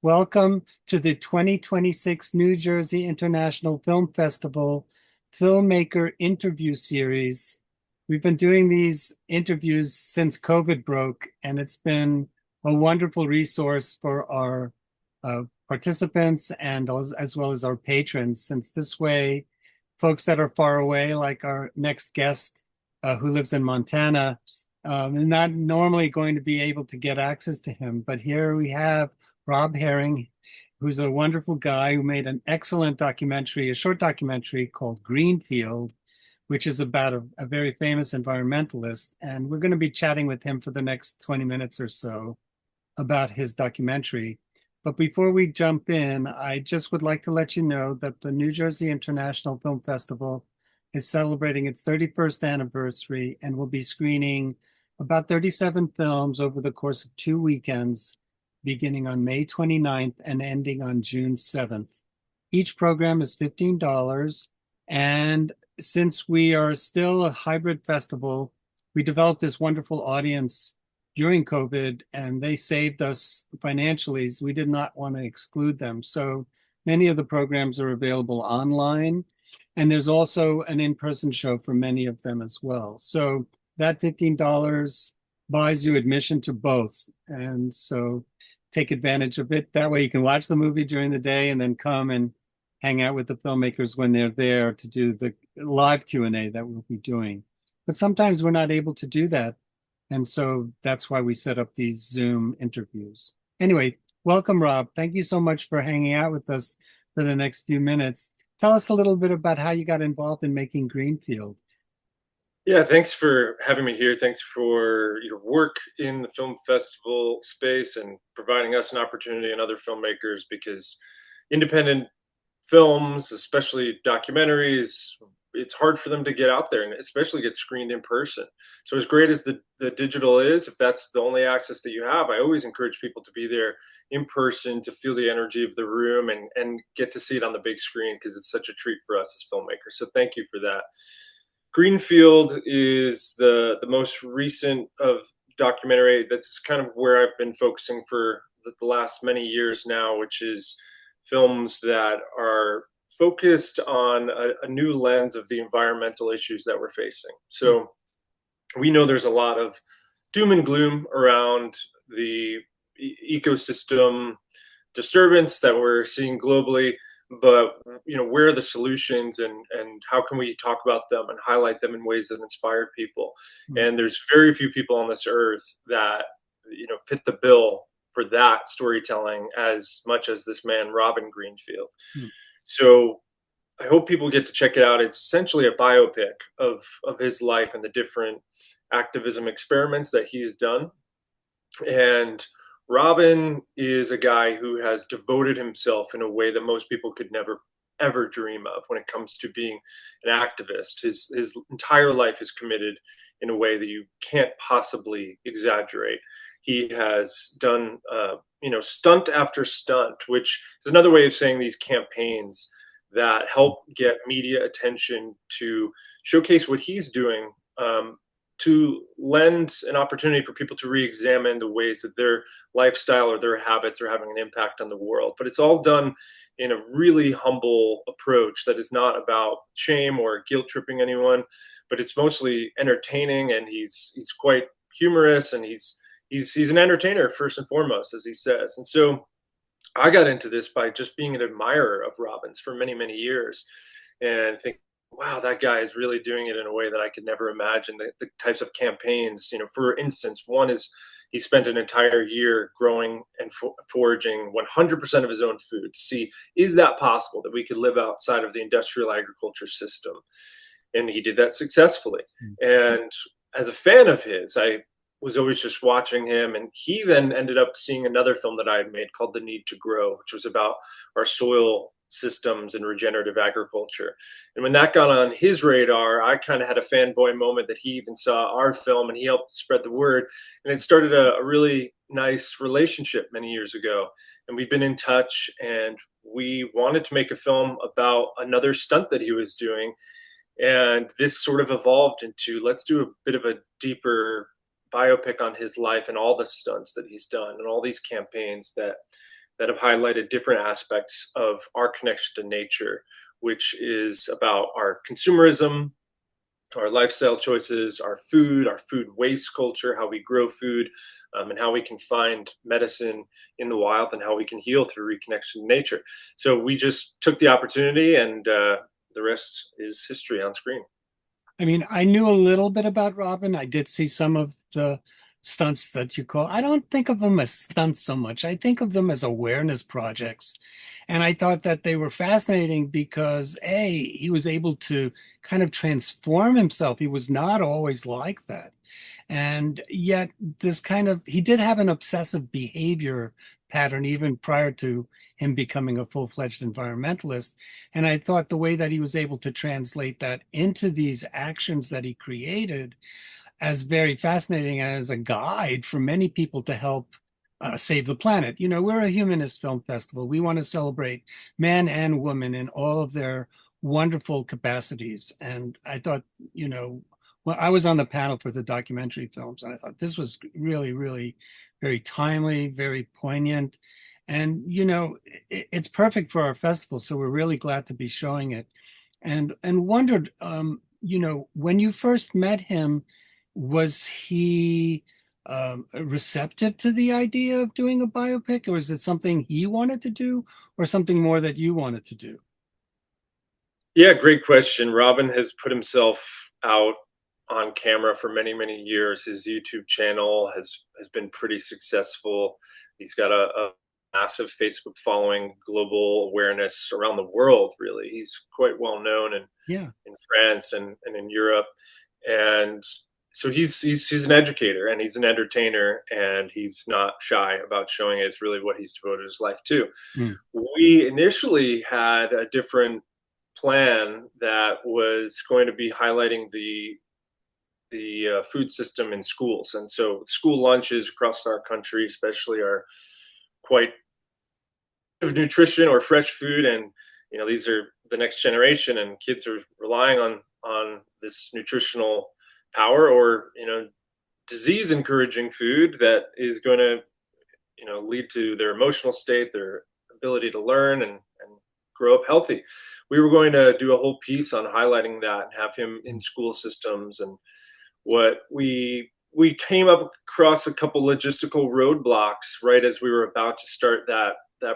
Welcome to the 2026 New Jersey International Film Festival Filmmaker Interview Series. We've been doing these interviews since COVID broke, and it's been a wonderful resource for our participants and as well as our patrons, since this way, folks that are far away, like our next guest who lives in Montana, is not normally going to be able to get access to him. But here we have Rob Herring, who's a wonderful guy who made an excellent documentary, a short documentary called Greenfield, which is about a very famous environmentalist. And we're going to be chatting with him for the next 20 minutes or so about his documentary. But before we jump in, I just would like to let you know that the New Jersey International Film Festival is celebrating its 31st anniversary and will be screening about 37 films over the course of 2 weekends, beginning on May 29th and ending on June 7th. Each program is $15. And since we are still a hybrid festival, we developed this wonderful audience during COVID, and they saved us financially. So we did not want to exclude them. So many of the programs are available online, and there's also an in-person show for many of them as well. So that $15 buys you admission to both. And so take advantage of it. That way you can watch the movie during the day and then come and hang out with the filmmakers when they're there to do the live Q&A that we'll be doing. But sometimes we're not able to do that. And so that's why we set up these Zoom interviews. Anyway, welcome, Rob. Thank you so much for hanging out with us for the next few minutes. Tell us a little bit about how you got involved in making Greenfield. Yeah, thanks for having me here. Thanks for your work in the film festival space and providing us an opportunity and other filmmakers, because independent films, especially documentaries, it's hard for them to get out there and especially get screened in person. So as great as the digital is, if that's the only access that you have, I always encourage people to be there in person to feel the energy of the room and get to see it on the big screen, because it's such a treat for us as filmmakers. So thank you for that. Greenfield is the most recent of documentary. That's kind of where I've been focusing for the last many years now, which is films that are focused on a new lens of the environmental issues that we're facing. So we know there's a lot of doom and gloom around the ecosystem disturbance that we're seeing globally, but where are the solutions, and how can we talk about them and highlight them in ways that inspire people? And there's very few people on this earth that fit the bill for that storytelling as much as this man Robin Greenfield. So I hope people get to check it out. It's essentially a biopic of his life and the different activism experiments that he's done. And Robin is a guy who has devoted himself in a way that most people could never ever dream of when it comes to being an activist. His entire life is committed in a way that you can't possibly exaggerate. He has done stunt after stunt, which is another way of saying these campaigns that help get media attention to showcase what he's doing, to lend an opportunity for people to re-examine the ways that their lifestyle or their habits are having an impact on the world. But it's all done in a really humble approach that is not about shame or guilt tripping anyone, but it's mostly entertaining, and he's quite humorous, and he's an entertainer first and foremost, as he says. And so I got into this by just being an admirer of Robin's for many, many years, and think, wow, that guy is really doing it in a way that I could never imagine. The types of campaigns, for instance, one is he spent an entire year growing and foraging 100% of his own food to see, is that possible that we could live outside of the industrial agriculture system? And he did that successfully. And as a fan of his, I was always just watching him. And he then ended up seeing another film that I had made called The Need to Grow, which was about our soil systems and regenerative agriculture. And when that got on his radar, I kind of had a fanboy moment that he even saw our film and he helped spread the word. And it started a really nice relationship many years ago. And we've been in touch, and we wanted to make a film about another stunt that he was doing. And this sort of evolved into, let's do a bit of a deeper biopic on his life and all the stunts that he's done and all these campaigns that that have highlighted different aspects of our connection to nature, which is about our consumerism, our lifestyle choices, our food waste culture, how we grow food, and how we can find medicine in the wild, and how we can heal through reconnection to nature. So we just took the opportunity, and the rest is history on screen. I mean, I knew a little bit about Robin. I did see some of the stunts that you call. I don't think of them as stunts so much. I think of them as awareness projects. And I thought that they were fascinating because A, he was able to kind of transform himself. He was not always like that. And yet, this kind of, he did have an obsessive behavior pattern even prior to him becoming a full-fledged environmentalist. And I thought the way that he was able to translate that into these actions that he created as very fascinating and as a guide for many people to help save the planet. You know, we're a humanist film festival. We want to celebrate man and woman in all of their wonderful capacities. And I thought, you know, well, I was on the panel for the documentary films, and I thought this was really, really very timely, very poignant. And, you know, it's perfect for our festival. So we're really glad to be showing it. And wondered, you know, when you first met him, was he receptive to the idea of doing a biopic, or is it something he wanted to do, or something more that you wanted to do? Yeah, great question. Robin has put himself out on camera for many, many years. His YouTube channel has been pretty successful. He's got a massive Facebook following, global awareness around the world. Really, he's quite well known Yeah, in France and in Europe. And so he's an educator, and he's an entertainer, and he's not shy about showing it. It's really what he's devoted his life to. mm, We initially had a different plan that was going to be highlighting the food system in schools, and so school lunches across our country, especially, are quite of nutrition or fresh food, and these are the next generation, and kids are relying on this nutritional power, or disease encouraging food that is going to lead to their emotional state, their ability to learn and grow up healthy. We were going to do a whole piece on highlighting that and have him in mm, school systems. And what we came up across a couple logistical roadblocks right as we were about to start that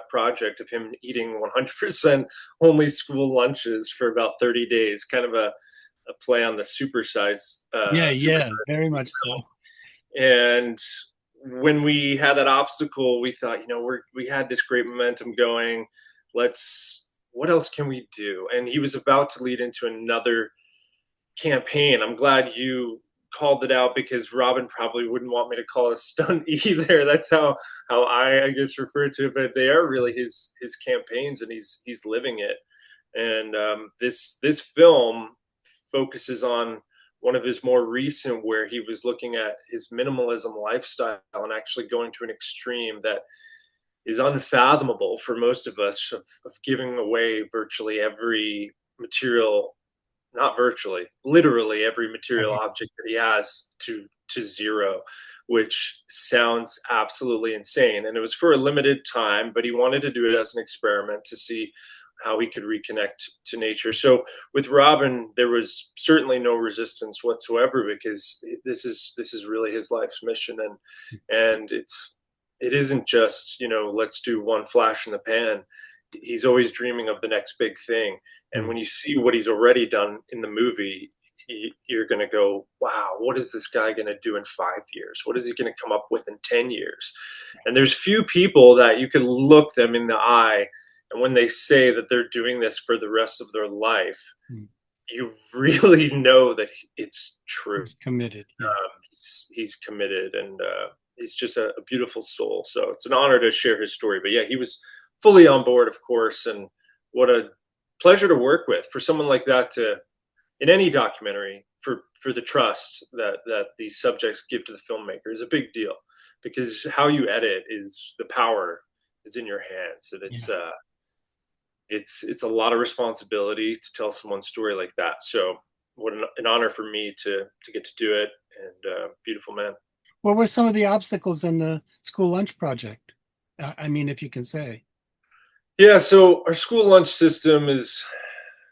project of him eating 100% only school lunches for about 30 days, kind of a play on the yeah, super yeah, very much so. and when we had that obstacle, we thought, we had this great momentum going. What else can we do? And he was about to lead into another campaign. I'm glad you called it out, because Robin probably wouldn't want me to call it a stunt either. That's how I guess refer to it, but they are really his campaigns, and he's living it. And this film focuses on one of his more recent, where he was looking at his minimalism lifestyle and actually going to an extreme that is unfathomable for most of us, of giving away virtually every material, not virtually, literally every material Right. object that he has to zero, which sounds absolutely insane. And it was for a limited time, but he wanted to do it as an experiment to see how he could reconnect to nature. So with Robin, there was certainly no resistance whatsoever, because this is really his life's mission. And it isn't just, let's do one flash in the pan. He's always dreaming of the next big thing. And Mm. when you see what he's already done in the movie, you're going to go, wow, what is this guy going to do in 5 years? What is he going to come up with in 10 years? And there's few people that you can look them in the eye, and when they say that they're doing this for the rest of their life, Mm. you really know that it's true. He's committed. Yeah. He's committed, and he's just a beautiful soul. So it's an honor to share his story. But yeah, he was fully on board, of course, and what a pleasure to work with for someone like that, to in any documentary, for the trust that the subjects give to the filmmaker is a big deal, because how you edit is the power is in your hands, and Yeah. it's a lot of responsibility to tell someone's story like that. So what an honor for me to get to do it, and beautiful man. What were some of the obstacles in the school lunch project? I mean, if you can say. Yeah, so our school lunch system is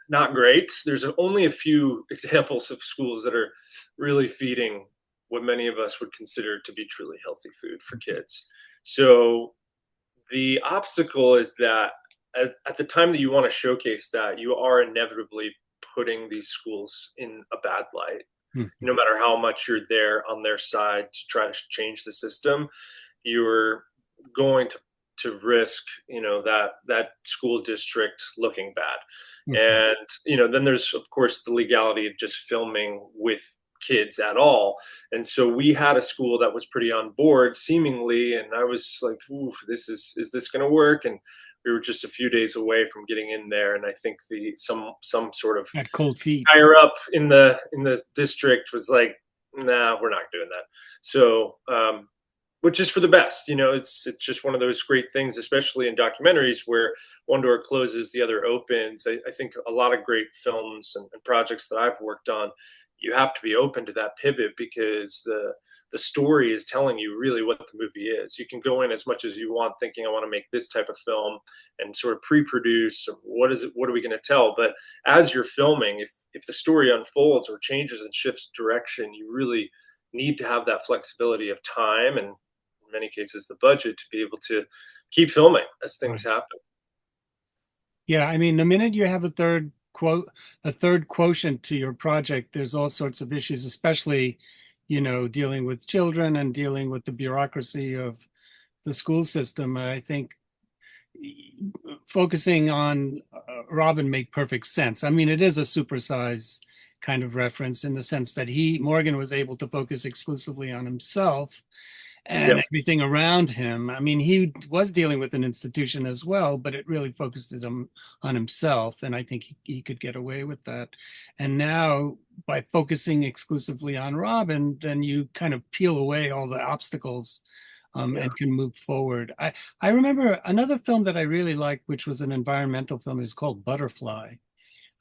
not great. There's only a few examples of schools that are really feeding what many of us would consider to be truly healthy food for kids. So the obstacle is that at the time that you want to showcase that, you are inevitably putting these schools in a bad light. Mhm. No matter how much you're there on their side to try to change the system, you're going to risk, that school district looking bad. Mhm. And then there's of course the legality of just filming with kids at all. And so we had a school that was pretty on board seemingly, and I was like, ooh, is this going to work? And we were just a few days away from getting in there, and I think the some sort of At cold feet. higher up in the district was like, nah, we're not doing that. So which is for the best. It's just one of those great things, especially in documentaries where one door closes, the other opens. I think a lot of great films and projects that I've worked on, you have to be open to that pivot because the story is telling you really what the movie is. You can go in as much as you want thinking I want to make this type of film and sort of pre-produce what are we going to tell, but as you're filming, if the story unfolds or changes and shifts direction, you really need to have that flexibility of time and in many cases the budget to be able to keep filming as things Right. happen. Yeah, I mean, the minute you have a third quotient to your project, there's all sorts of issues, especially, dealing with children and dealing with the bureaucracy of the school system. I think focusing on Robin made perfect sense. I mean, it is a supersize kind of reference in the sense that Morgan was able to focus exclusively on himself and Yep. everything around him. I mean, he was dealing with an institution as well, but it really focused him on himself. And I think he could get away with that. And now, by focusing exclusively on Robin, then you kind of peel away all the obstacles Yeah. and can move forward. I remember another film that I really liked, which was an environmental film, is called Butterfly.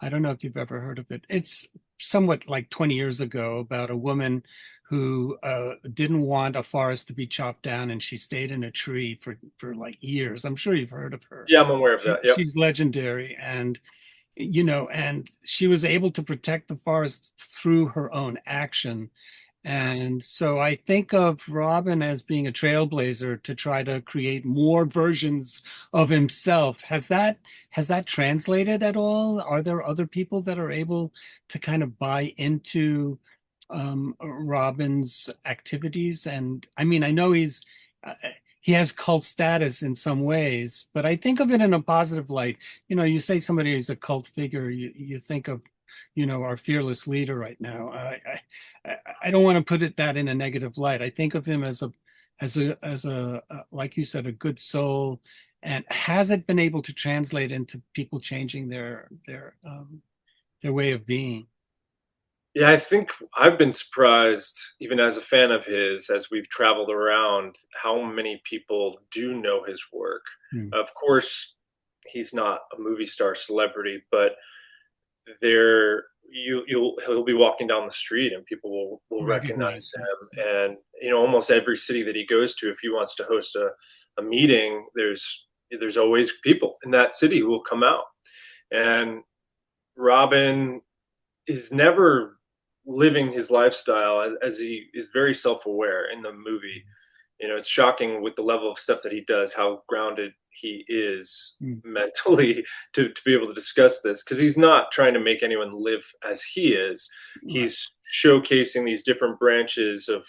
I don't know if you've ever heard of it. It's somewhat like 20 years ago about a woman who didn't want a forest to be chopped down and she stayed in a tree for like years. I'm sure you've heard of her. Yeah, I'm aware of that. Yep. She's legendary, and and she was able to protect the forest through her own action. And so I think of Robin as being a trailblazer to try to create more versions of himself. Has that translated at all? Are there other people that are able to kind of buy into Robin's activities? And I mean, I know uh, he has cult status in some ways, but I think of it in a positive light. You say somebody is a cult figure, you think of our fearless leader right now. I don't want to put that in a negative light. I think of him as a like you said, a good soul. And has it been able to translate into people changing their way of being? Yeah, I think I've been surprised, even as a fan of his, as we've traveled around, how many people do know his work. Hmm. Of course, he's not a movie star celebrity, but he'll be walking down the street and people will recognize Recognize him. him. And almost every city that he goes to, if he wants to host a meeting, there's always people in that city who will come out. And Robin is never living his lifestyle as he is very self-aware in the movie. It's shocking with the level of stuff that he does, how grounded he is Hmm. mentally to be able to discuss this, because he's not trying to make anyone live as he is. Right. He's showcasing these different branches of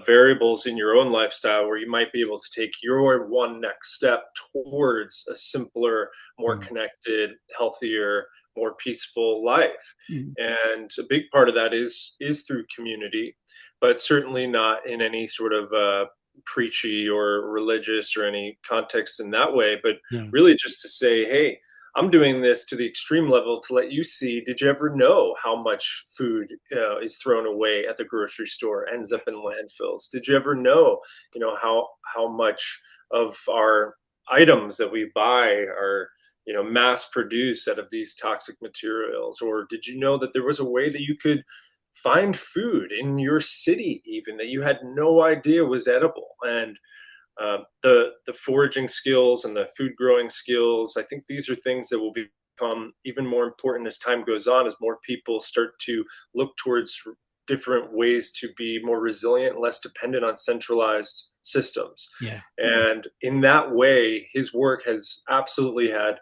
variables in your own lifestyle where you might be able to take your one next step towards a simpler, more Hmm. connected, healthier, more peaceful life. Hmm. And a big part of that is through community, but certainly not in any sort of preachy or religious or any context in that way, but Yeah. really just to say, hey, I'm doing this to the extreme level to let you see. Did you ever know how much food is thrown away at the grocery store, ends up in landfills? Did you ever know, how much of our items that we buy are, mass produced out of these toxic materials? Or did you know that there was a way that you could find food in your city even that you had no idea was edible? And The foraging skills and the food growing skills. I think these are things that will become even more important as time goes on, as more people start to look towards different ways to be more resilient, less dependent on centralized systems. Yeah. And in that way, his work has absolutely had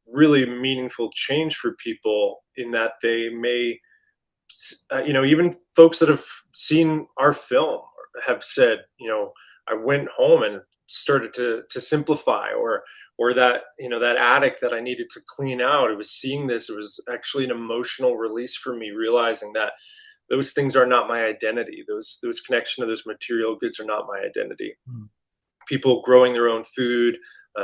really meaningful change for people in that they may, even folks that have seen our film have said, I went home and started to simplify, or that, that attic that I needed to clean out. It was seeing this. It was actually an emotional release for me, realizing that those things are not my identity. Those connection to those material goods are not my identity. Mm. People growing their own food,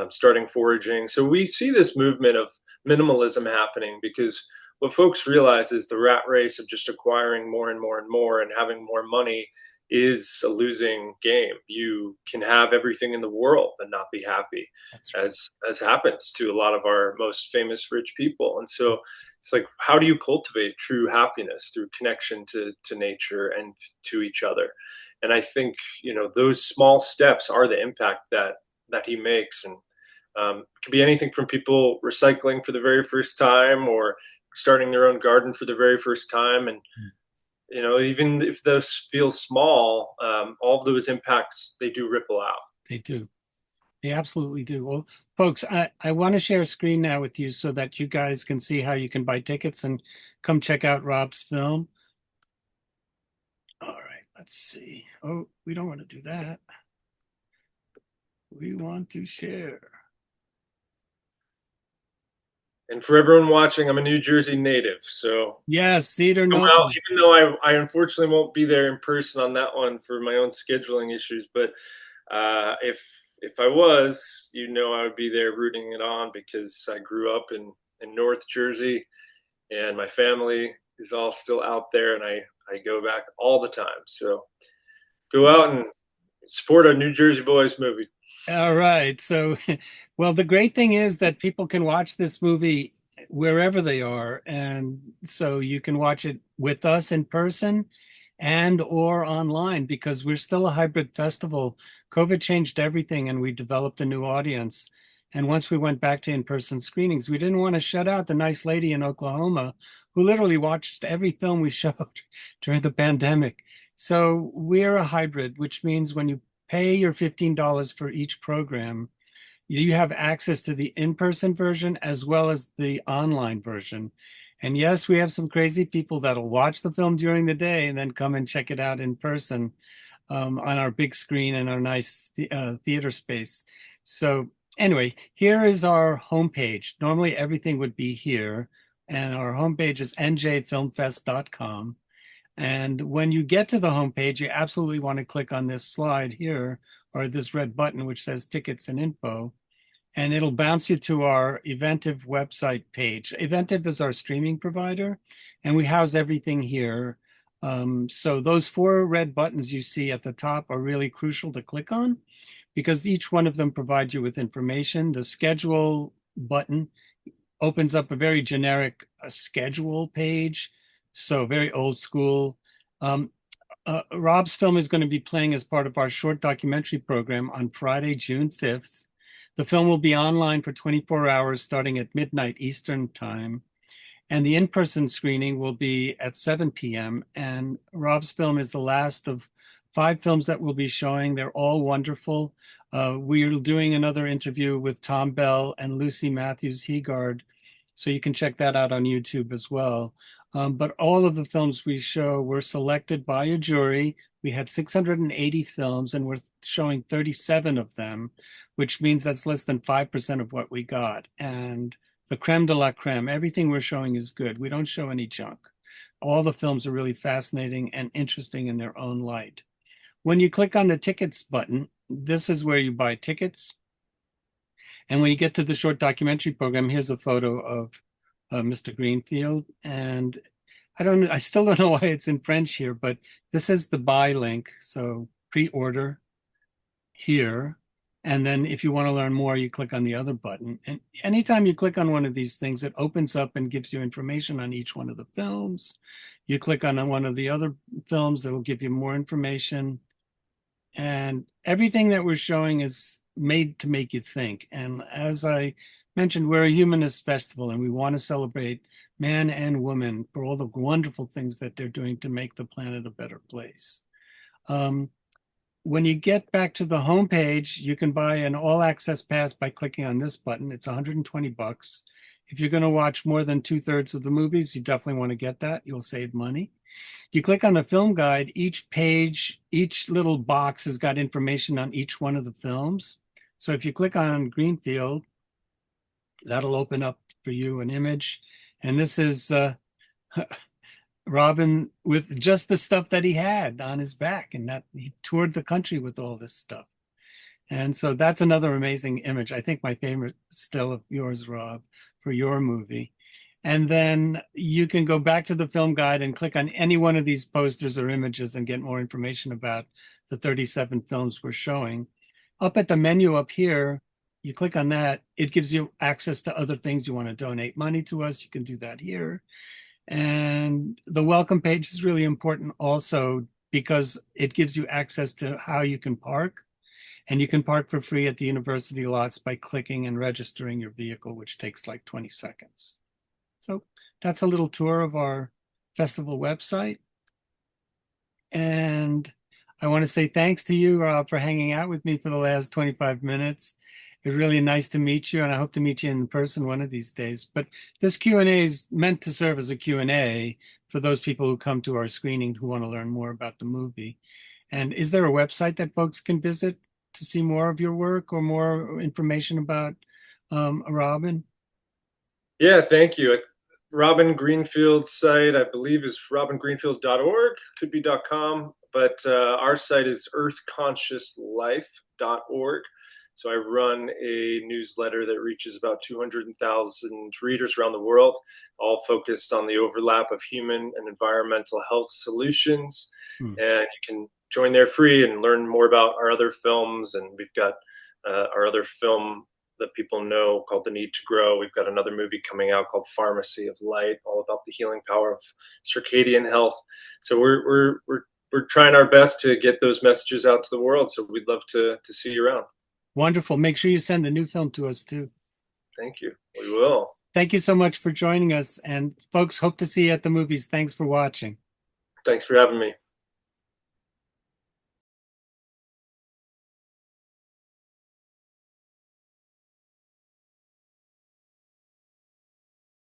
starting foraging. So we see this movement of minimalism happening because what folks realize is the rat race of just acquiring more and more and more and having more money is a losing game. You can have everything in the world and not be happy, That's right. as happens to a lot of our most famous rich people. And so it's like, how do you cultivate true happiness? Through connection to nature and to each other. And I think, those small steps are the impact that he makes. And it could be anything from people recycling for the very first time, or starting their own garden for the very first time. And Mm. even if those feel small, all of those impacts, they do ripple out. They do. They absolutely do. Well, folks, I want to share a screen now with you so that you guys can see how you can buy tickets and come check out Rob's film. All right, let's see. Oh, we don't want to do that. We want to share. And for everyone watching, I'm a New Jersey native, so Yes, Cedar come out. Knolls. Even though I unfortunately won't be there in person on that one for my own scheduling issues, but if I was, I would be there rooting it on, because I grew up in North Jersey, and my family is all still out there, and I go back all the time. So go out and support a New Jersey Boys movie. All right. So, well, the great thing is that people can watch this movie wherever they are. And so you can watch it with us in person and or online, because we're still a hybrid festival. COVID changed everything and we developed a new audience. And once we went back to in-person screenings, we didn't want to shut out the nice lady in Oklahoma who literally watched every film we showed during the pandemic. So we're a hybrid, which means when you pay your $15 for each program, you have access to the in-person version as well as the online version. And yes, we have some crazy people that'll watch the film during the day and then come and check it out in person on our big screen and our nice theater space. So anyway, here is our homepage. Normally everything would be here. And our homepage is njfilmfest.com. And when you get to the homepage, you absolutely want to click on this slide here, or this red button, which says tickets and info, and it'll bounce you to our Eventive website page. Eventive is our streaming provider, and we house everything here. So those four red buttons you see at the top are really crucial to click on, because each one of them provides you with information. The schedule button opens up a very generic schedule page, so very old school. Rob's film is going to be playing as part of our short documentary program on Friday, June 5th. The film will be online for 24 hours starting at midnight Eastern time. And the in-person screening will be at 7 p.m. And Rob's film is the last of 5 films that we'll be showing. They're all wonderful. We're doing another interview with Tom Bell and Lucy Matthews-Heegard, so you can check that out on YouTube as well. But all of the films we show were selected by a jury. We had 680 films and we're showing 37 of them, which means that's less than 5% of what we got. And the creme de la creme, everything we're showing is good. We don't show any junk. All the films are really fascinating and interesting in their own light. When you click on the tickets button, this is where you buy tickets. And when you get to the short documentary program, here's a photo of Mr. Greenfield. And I still don't know why it's in French here, but this is the buy link. So pre-order here. And then if you want to learn more, you click on the other button. And anytime you click on one of these things, it opens up and gives you information on each one of the films. You click on one of the other films, that will give you more information. And everything that we're showing is made to make you think. And as I mentioned, we're a humanist festival and we want to celebrate man and woman for all the wonderful things that they're doing to make the planet a better place. Um, when you get back to the homepage, you can buy an all access pass by clicking on this button. It's 120 bucks. If you're going to watch more than 2/3 of the movies, you definitely want to get that. You'll save money. You click on the film guide, each page, each little box has got information on each one of the films. So if you click on Greenfield, that'll open up for you an image. And this is Robin with just the stuff that he had on his back, and that he toured the country with all this stuff. And so that's another amazing image. I think my favorite still of yours, Rob, for your movie. And then you can go back to the film guide and click on any one of these posters or images and get more information about the 37 films we're showing. Up at the menu up here, you click on that, it gives you access to other things. You want to donate money to us, you can do that here. And the welcome page is really important also because it gives you access to how you can park. And you can park for free at the university lots by clicking and registering your vehicle, which takes like 20 seconds. So that's a little tour of our festival website. And I want to say thanks to you, Rob, for hanging out with me for the last 25 minutes. It's really nice to meet you, and I hope to meet you in person one of these days. But this Q&A is meant to serve as a Q&A for those people who come to our screening who want to learn more about the movie. And is there a website that folks can visit to see more of your work or more information about Robin? Yeah, thank you. Robin Greenfield's site, I believe, is robingreenfield.org, could be .com, but our site is earthconsciouslife.org. So I run a newsletter that reaches about 200,000 readers around the world, all focused on the overlap of human and environmental health solutions. Hmm. And you can join there free and learn more about our other films. And we've got our other film that people know called The Need to Grow. We've got another movie coming out called Pharmacy of Light, all about the healing power of circadian health. So we're trying our best to get those messages out to the world. So we'd love to see you around. Wonderful. Make sure you send the new film to us too. Thank you. We will. Thank you so much for joining us. And folks, hope to see you at the movies. Thanks for watching. Thanks for having me.